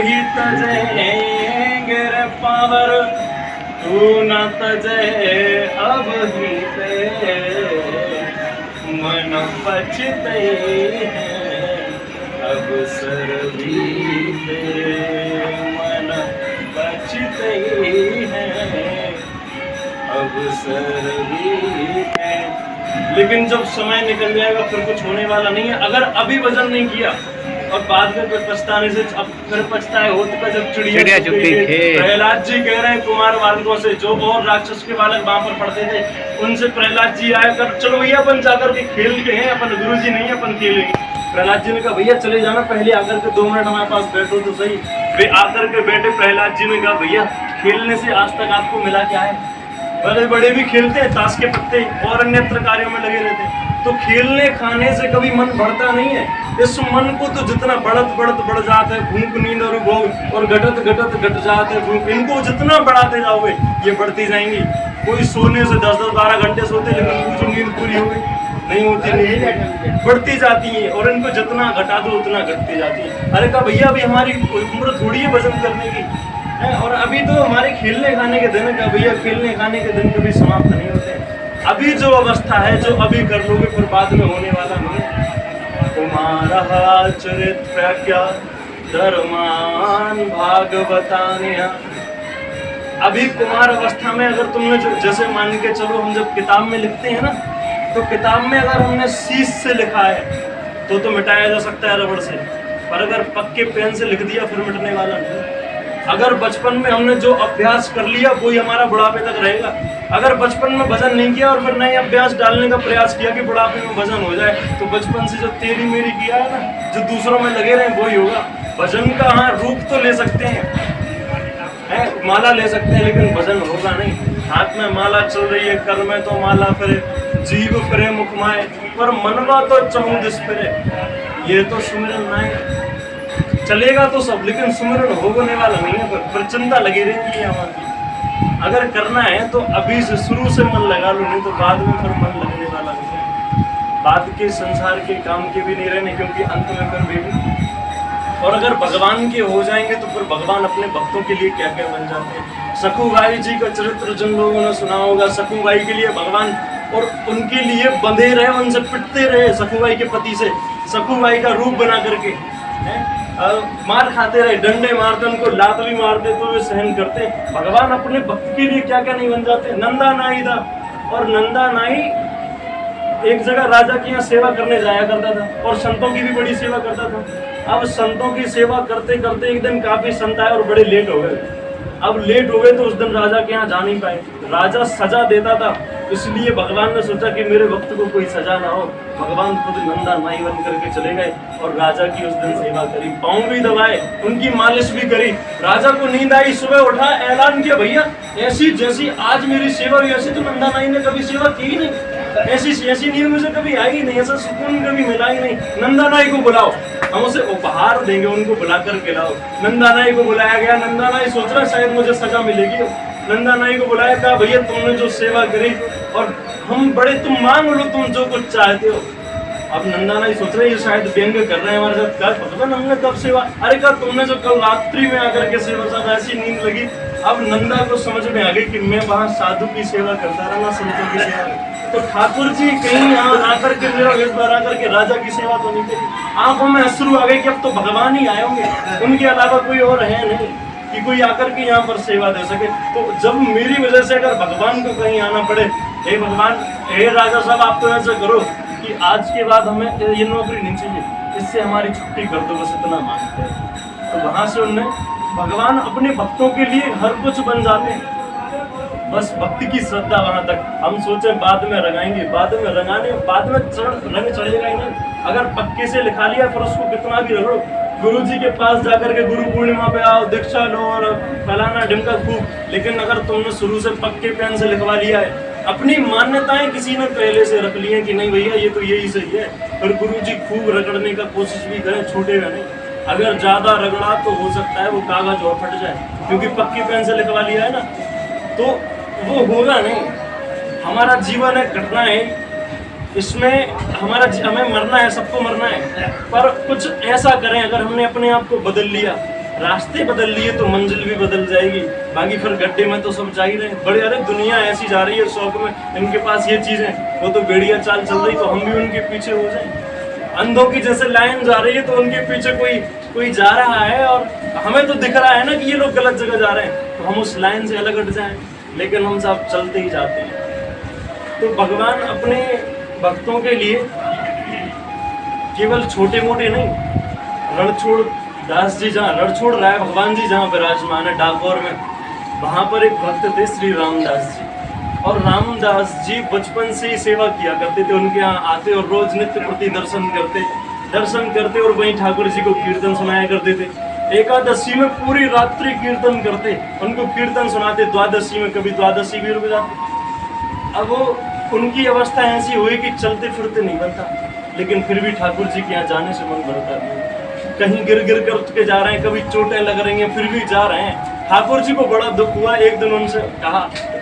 ही तजेंगे रे पावर, तू न तजे अब ही पे, मन बचते हैं अब सर बीते, मन बचते हैं अब सर बीते। लेकिन जब समय निकल जाएगा फिर कुछ होने वाला नहीं है। अगर अभी वजन नहीं किया और बाद में फिर पछताने से, अब फिर पछताए होत का जब चिड़िया चुग गई थे। प्रहलाद जी कह रहे हैं कुमार बालकों से, जो और राक्षस के बालक वहां पर पढ़ते थे, उनसे प्रहलाद जी आए कर, चलो भैया अपन जाकर के खेल के हैं, अपन गुरु जी नहीं अपन खेलेंगे। प्रहलाद जी ने कहा भैया चले जाना, पहले आकर के 2 मिनट हमारे पास बैठो तो सही। वे आकर के बैठे। प्रहलाद जी ने कहा भैया खेलने से आज तक आपको मिला क्या है? बड़े बड़े भी खेलते हैं, ताश के पत्ते और अन्यत्र कार्यों में लगे रहते हैं, तो खेलने खाने से कभी मन बढ़ता नहीं है। इस मन को तो जितना बढ़ जाता है भूख, नींद और भोग, और घटत घट जाते हैं भूख, इनको जितना बढ़ाते जाओगे ये बढ़ती जाएंगी। कोई सोने से 10-12 घंटे सोते, लेकिन जो नींद पूरी हो गई नहीं होती, नहीं बढ़ती जाती है, और इनको जितना घटा दो उतना घटती जाती है। अरे कहा भैया अभी हमारी उम्र थोड़ी है वजन करने की है, और अभी तो हमारे खेलने खाने के दिन है। भैया खेलने खाने के दिन कभी समाप्त नहीं होते। अभी जो अवस्था है, जो अभी कर लोगे फिर बाद में होने वाला नहीं है। तुम्हारा चरित्र क्या धर्मान भागवतान्य। अभी कुमार अवस्था में अगर तुमने जो, जैसे मान के चलो हम जब किताब में लिखते हैं ना, तो किताब में अगर हमने शीश से लिखा है तो मिटाया जा सकता है रबड़ से, पर अगर पक्के पेन से लिख दिया फिर मिटने वाला नहीं। अगर बचपन में हमने जो अभ्यास कर लिया वही हमारा बुढ़ापे तक रहेगा। अगर बचपन में वजन नहीं किया और फिर नए अभ्यास डालने का प्रयास किया कि बुढ़ापे में वजन हो जाए, तो बचपन से जो तेरी मेरी किया है ना, जो दूसरों में लगे रहे वही होगा। वजन का हाँ रूप तो ले सकते हैं, माला ले सकते हैं, लेकिन वजन होगा नहीं। हाथ में माला चल रही है, कर में तो माला फिरे, जीव फिरे मुखमाए, पर मनवा तो चहुदिस फिरे। ये तो सुमिरन नहीं चलेगा तो सब, लेकिन सुमिरन होने वाला नहीं है, पर चिंता लगी रहेगी है हमारी। अगर करना है तो अभी से शुरू से मन लगा लो, नहीं तो बाद में फिर मन लगने वाला नहीं है। बाद के संसार के काम के भी नहीं रहने, क्योंकि अंत में फिर बेबी। और अगर भगवान के हो जाएंगे तो फिर भगवान अपने भक्तों के लिए क्या क्या बन जाते हैं। सखुबाई जी का चरित्र जिन लोगों ने सुना होगा, सखुबाई के लिए भगवान और उनके लिए बंधे रहे, उनसे पिटते रहे, सखुबाई के पति से, सखुबाई का रूप बना करके मार खाते रहे, डंडे मारते, उनको लात भी मारते तो वे सहन करते। भगवान अपने भक्त के लिए क्या क्या नहीं बन जाते। नंदा नाई था, और नंदा नाई एक जगह राजा की यहाँ सेवा करने जाया करता था, और संतों की भी बड़ी सेवा करता था। अब संतों की सेवा करते करते एक दिन काफी संत आए और बड़े लेट हो गए। अब लेट हो गए तो उस दिन राजा के यहाँ जा नहीं पाए। राजा सजा देता था, इसलिए भगवान ने सोचा कि मेरे भक्त को कोई सजा ना हो। भगवान खुद नंदा नाई बन करके चले गए और राजा की उस दिन सेवा करी, पाँव भी दबाए, उनकी मालिश भी करी। राजा को नींद आई, सुबह उठा, ऐलान किया भैया ऐसी जैसी आज मेरी सेवा हुई ऐसी तो नंदा नाई ने कभी सेवा की ही नहीं, ऐसी नींद मुझे कभी आई ही नहीं, ऐसा सुकून कभी मिला ही नहीं। नंदा नाई को बुलाओ, हम उसे उपहार देंगे, उनको बुला करके लाओ। नंदा नाई को बुलाया गया। नंदा नाई सोच रहा शायद मुझे सजा मिलेगी। नंदा नाई को बुलाया, कहा भैया तुमने जो सेवा करी और हम बड़े, तुम मांग लो तुम जो कुछ चाहते हो। अब नंदा नाई सोच रहे ये शायद व्यंग कर रहे हैं हमारे साथ। क्या भगवान हमने कब सेवा, अरे कहा तुमने जो कल रात्रि में आकर के सेवा साथ ऐसी नींद लगी। अब नंदा को समझ में आ गई कि मैं वहाँ साधु की सेवा करता रहा ना संतों की सेवा, तो ठाकुर जी कहीं यहाँ आकर के मेरा इस बार आकर के राजा की सेवा तो नहीं करी। आंखों में अश्रु आ गए कि अब तो भगवान ही आए होंगे, उनके अलावा कोई और है नहीं कि कोई आकर के यहाँ पर सेवा दे सके। तो जब मेरी वजह से अगर भगवान को कहीं आना पड़े, हे भगवान, हे राजा साहब, आप तो ऐसा करो कि आज के बाद हमें ये नौकरी नहीं चाहिए, इससे हमारी छुट्टी कर दो, बस इतना मांगते हैं। तो वहां से उनने, भगवान अपने भक्तों के लिए हर कुछ बन जाते हैं, बस भक्ति की श्रद्धा वहां तक। हम सोचे बाद में रंगाएंगे, बाद में रंगाने, बाद में रंग चढ़ेगा ही नहीं। अगर पक्के से लिखा लिया फिर उसको कितना भी रगड़ो। गुरु जी के पास जाकर के गुरु पूर्णिमा पे आओ, दीक्षा लो और फलाना ढिमका खूब, लेकिन अगर तुमने शुरू से पक्के पेन से लिखवा लिया है, अपनी मान्यताएं किसी ने पहले से रख ली है कि नहीं भैया ये तो यही सही है, फिर गुरु जी खूब रगड़ने का कोशिश भी करें, छूटेगा नहीं। अगर ज्यादा रगड़ा तो हो सकता है वो कागज और फट जाए, क्योंकि पक्की पेन से लिखवा लिया है ना, तो वो होगा नहीं। हमारा जीवन है, घटना है, इसमें हमें मरना है, सबको मरना है, पर कुछ ऐसा करें, अगर हमने अपने आप को बदल लिया, रास्ते बदल लिए तो मंजिल भी बदल जाएगी, बाकी फिर गड्ढे में तो सब जा ही रहे बड़े। अरे दुनिया ऐसी जा रही है शौक में, इनके पास ये चीजें, वो तो बेड़िया चाल चल रही, तो हम भी उनके पीछे हो जाए। अंधों की जैसे लाइन जा रही है तो उनके पीछे कोई जा रहा है और हमें तो दिख रहा है ना कि ये लोग गलत जगह जा रहे हैं, तो हम उस लाइन से अलग हट जाएं, लेकिन हम सब चलते ही जाते हैं। तो भगवान अपने भक्तों के लिए केवल छोटे मोटे नहीं, रणछोड़ दास जी जहाँ, रणछोड़ राय भगवान जी जहाँ विराजमान है डाकोर में, वहाँ पर एक भक्त थे श्री रामदास जी, और रामदास जी बचपन से ही सेवा किया करते थे। उनके यहाँ आते और रोज नित्य प्रति दर्शन करते और वहीं ठाकुर जी को कीर्तन सुनाया करते थे। एकादशी में पूरी रात्रि कीर्तन करते, उनको कीर्तन सुनाते, द्वादशी में कभी द्वादशी भी रुक जाते। अब वो उनकी अवस्था ऐसी हुई कि चलते फिरते नहीं बनता, लेकिन फिर भी ठाकुर जी के यहाँ जाने से मन भरता नहीं। कहीं गिर करके जा रहे हैं, कभी चोटें लग रही हैं, फिर भी जा रहे हैं। ठाकुर जी को बड़ा दुख हुआ, एक दिन उनसे कहा,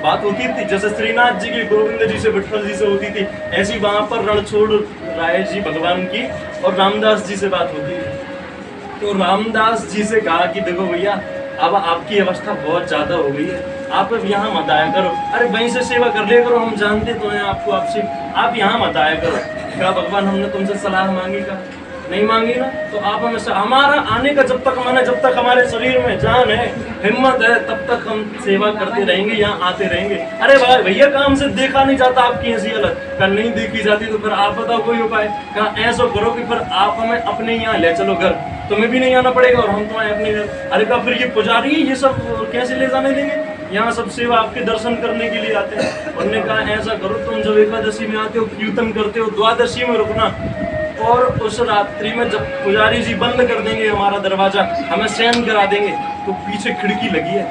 बात होती थी जैसे श्रीनाथ जी की गोविंद जी से विठ्ठल जी से होती थी, ऐसी वहां पर रणछोड़ राय जी भगवान की और रामदास जी से बात होती थी। तो रामदास जी से कहा कि देखो भैया, अब आपकी अवस्था बहुत ज्यादा हो गई है, आप अब यहाँ मत आया करो। अरे वहीं से सेवा कर लिया करो, हम जानते तो हैं आपको, आपसे आप यहाँ मत आया करो। क्या भगवान, हमने तुमसे सलाह मांगी का नहीं मांगी ना, तो आप हमें हमारा आने का जब तक माने, जब तक हमारे शरीर में जान है, हिम्मत है, तब तक हम सेवा करते रहेंगे, यहाँ आते रहेंगे। अरे भाई भैया, काम से देखा नहीं जाता आपकी ऐसी हालत, कल नहीं देखी जाती तो फिर आप बताओ कोई उपाय। कहा ऐसा करो कि फिर आप हमें अपने यहाँ ले चलो घर, तुम्हें भी नहीं आना पड़ेगा और हम तुम्हें अपने घर। अरे कहा फिर ये पुजारी ये सब कैसे ले जाने देंगे, यहाँ सब सेवा आपके दर्शन करने के लिए आते हैं। उन्होंने कहा ऐसा करो, तुम जब एकादशी में आते हो कीर्तन करते हो, द्वादशी में रुकना, और उस रात्रि में जब पुजारी जी बंद कर देंगे हमारा दरवाजा, हमें शयन करा देंगे, तो पीछे खिड़की लगी है।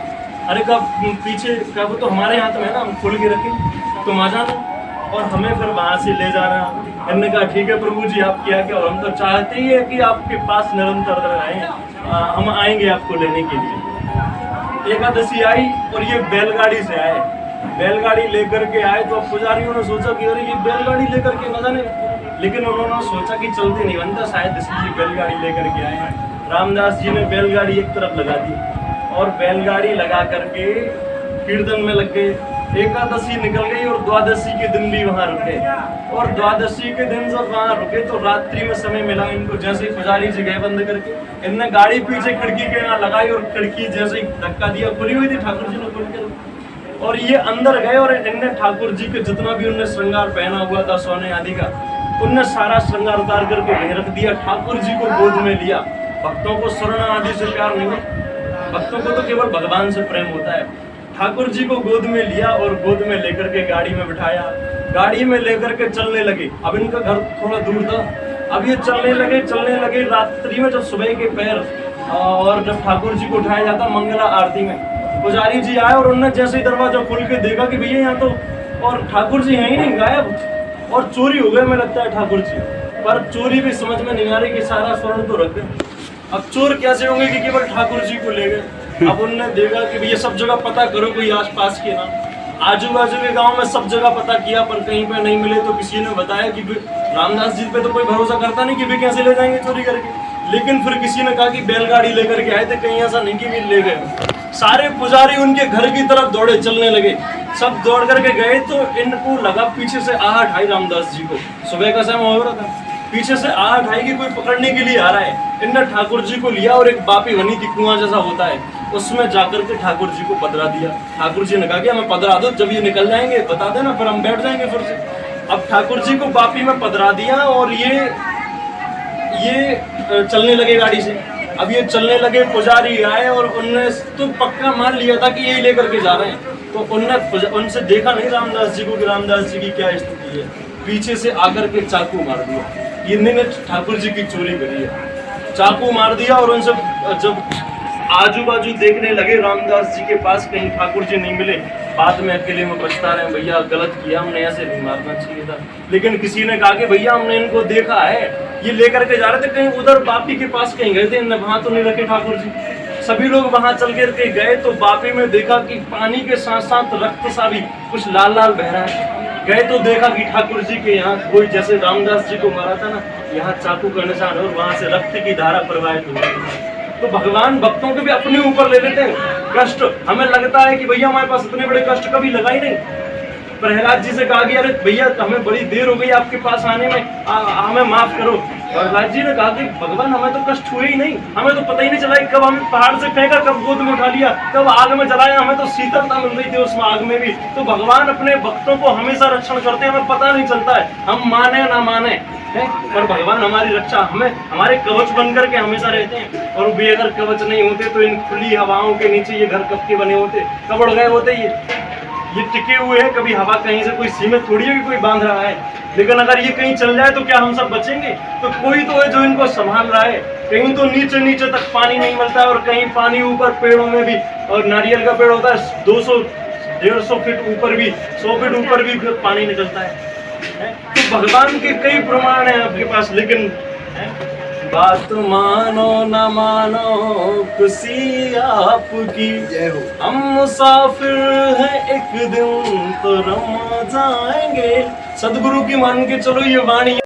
अरे कब पीछे, कब वो तो हमारे हाथ में है ना, हम खोल के रखें, तुम आ जाना और हमें फिर वहां से ले जाना। हमने कहा ठीक है प्रभु जी, आप क्या क्या, और हम तो चाहते ही है कि आपके पास निरंतर रहें, हम आएंगे आपको लेने के लिए। एकादशी आई और ये बैलगाड़ी से आए, बैलगाड़ी लेकर के आए, तो पुजारियों ने सोचा कि अरे ये बैलगाड़ी लेकर के न जाने, लेकिन उन्होंने सोचा कि चलते नहीं बनता, शायद इसलिए बैलगाड़ी लेकर के आए। रामदास जी ने बैलगाड़ी एक तरफ लगा दी और बैलगाड़ी लगा करके कीर्तन में लग गए। एकादशी निकल गई और द्वादशी के दिन भी वहां रुके, और द्वादशी के दिन जब वहां रुके तो रात्रि में समय मिला इनको। जैसे ही पुजारी जी गए बंद करके, इनने गाड़ी पीछे खिड़की के यहाँ लगाई और खिड़की जैसे ही धक्का दिया, खुली हुई थी, ठाकुर जी ने खोल के, और ये अंदर गए और इनने ठाकुर जी के जितना भी उनने श्रृंगार पहना हुआ था सोने आदि का, उनने सारा श्रृंगार उतार करके वहीं रख दिया, ठाकुर जी को गोद में लिया। भक्तों को स्वर्ण आदि से प्यार नहीं है, भक्तों को तो केवल भगवान से प्रेम होता है। ठाकुर जी को गोद में लिया और गोद में लेकर के गाड़ी में बिठाया, गाड़ी में लेकर के चलने लगे। अब इनका घर थोड़ा दूर था, अब ये चलने लगे। रात्रि में जब सुबह के पैर और जब ठाकुर जी को उठाया जाता मंगला आरती में, पुजारी जी आए और उन्होंने जैसे ही दरवाजा खोल के देखा कि भैया यहाँ तो, और ठाकुर जी है ही नहीं, गायब, और चोरी हो गए मैं लगता है ठाकुर जी। पर चोरी भी समझ में नहीं आ रही कि सारा स्वर्ण तो रख गए, अब चोर कैसे होंगे कि केवल ठाकुर जी को ले गए। अब उनने देखा कि भैया सब जगह पता करो, कोई आसपास के ना, आजू बाजू के गांव में सब जगह पता किया पर कहीं पे नहीं मिले। तो किसी ने बताया कि रामदास जी पे तो कोई भरोसा करता नहीं कि वे कैसे ले जाएंगे चोरी करके, लेकिन फिर किसी ने कहा कि बैलगाड़ी लेकर के आए थे, कहीं ऐसा नहीं कि वे ले गए। सारे पुजारी उनके घर की तरफ दौड़े, चलने लगे, सब दौड़ करके गए। तो इनको लगा पीछे से आहट आई रामदास जी को, सुबह का समय हो रहा था, पीछे से आहट आई कि कोई पकड़ने के लिए आ रहा है। इनने ठाकुर जी को लिया और एक बापी बनी थी, कुआं जैसा होता है, उसमें जाकर के ठाकुर जी को पधरा दिया। ठाकुर जी ने कहा कि हमें पधरा दो, जब ये निकल जाएंगे बता देना, फिर हम बैठ जाएंगे फिर से। अब ठाकुर जी को बापी में पधरा दिया और ये चलने लगे गाड़ी से। अब ये चलने लगे, पुजारी आए और उनने तो पक्का मान लिया था कि यही लेकर के जा रहे हैं। तो उनने उनसे देखा नहीं रामदास जी को कि रामदास जी की क्या स्थिति है, पीछे से आकर के चाकू मार दिया। इन्होंने ठाकुर जी की चोरी करी है, चाकू मार दिया। और उनसे जब आजू बाजू देखने लगे रामदास जी के पास, कहीं ठाकुर जी नहीं मिले। बाद में अकेले में पछता रहे, भैया गलत किया, हमने ऐसे नहीं मारना चाहिए था। लेकिन किसी ने कहा कि भैया हमने इनको देखा है, ये लेकर के जा रहे थे कहीं उधर बापी के पास, कहीं गए थे, इन्हें वहां तो नहीं रखे ठाकुर जी। सभी लोग वहां चल के गए तो बापी में देखा कि पानी के साथ साथ रक्त सा भी कुछ लाल लाल बह रहा है। गए तो देखा कि ठाकुर जी के यहाँ कोई जैसे रामदास जी को मारा था ना, यहाँ चाकू का निशान और वहां से रक्त की धारा प्रवाहित हो रही। तो भगवान भक्तों के भी अपने ऊपर ले लेते हैं कष्ट। हमें लगता है कि भैया हमारे पास इतने बड़े कष्ट कभी लगा ही नहीं। प्रहलाद जी से कहा गया, अरे भैया हमें बड़ी देर हो गई आपके पास आने में, हमें माफ करो। प्रहलाद जी ने कहा कि भगवान हमें तो कष्ट हुए ही नहीं, हमें तो पता ही नहीं चला कब हमें पहाड़ से फेंका, कब गोद में उठा लिया, कब आग में जलाया, हमें तो शीतलता मिल रही थी उस आग में भी। तो भगवान अपने भक्तों को हमेशा रक्षण करते हैं, हमें पता नहीं चलता है, हम माने ना माने है, पर भगवान हमारी रक्षा हमें हमारे कवच बन करके हमेशा रहते हैं। और भी अगर कवच नहीं होते तो इन खुली हवाओं के नीचे ये घर कब के बने होते, कब उड़ गए होते। ये टिके हुए हैं, कभी हवा कहीं से कोई सीमेंट थोड़ी है कि कोई बांध रहा है। लेकिन अगर ये कहीं चल जाए तो क्या हम सब बचेंगे? तो कोई तो है जो इनको संभाल रहा है। कहीं तो नीचे नीचे तक पानी नहीं मिलता है और कहीं पानी ऊपर पेड़ों में भी, और नारियल का पेड़ होता है 200-150 फीट ऊपर भी, 100 फीट ऊपर भी पानी निकलता है। तो भगवान के कई प्रमाण है आपके पास, लेकिन बात मानो न मानो खुशी आपकी, हम मुसाफिर हैं एक दिन तो रमा जाएंगे। सदगुरु की मान के चलो ये वाणी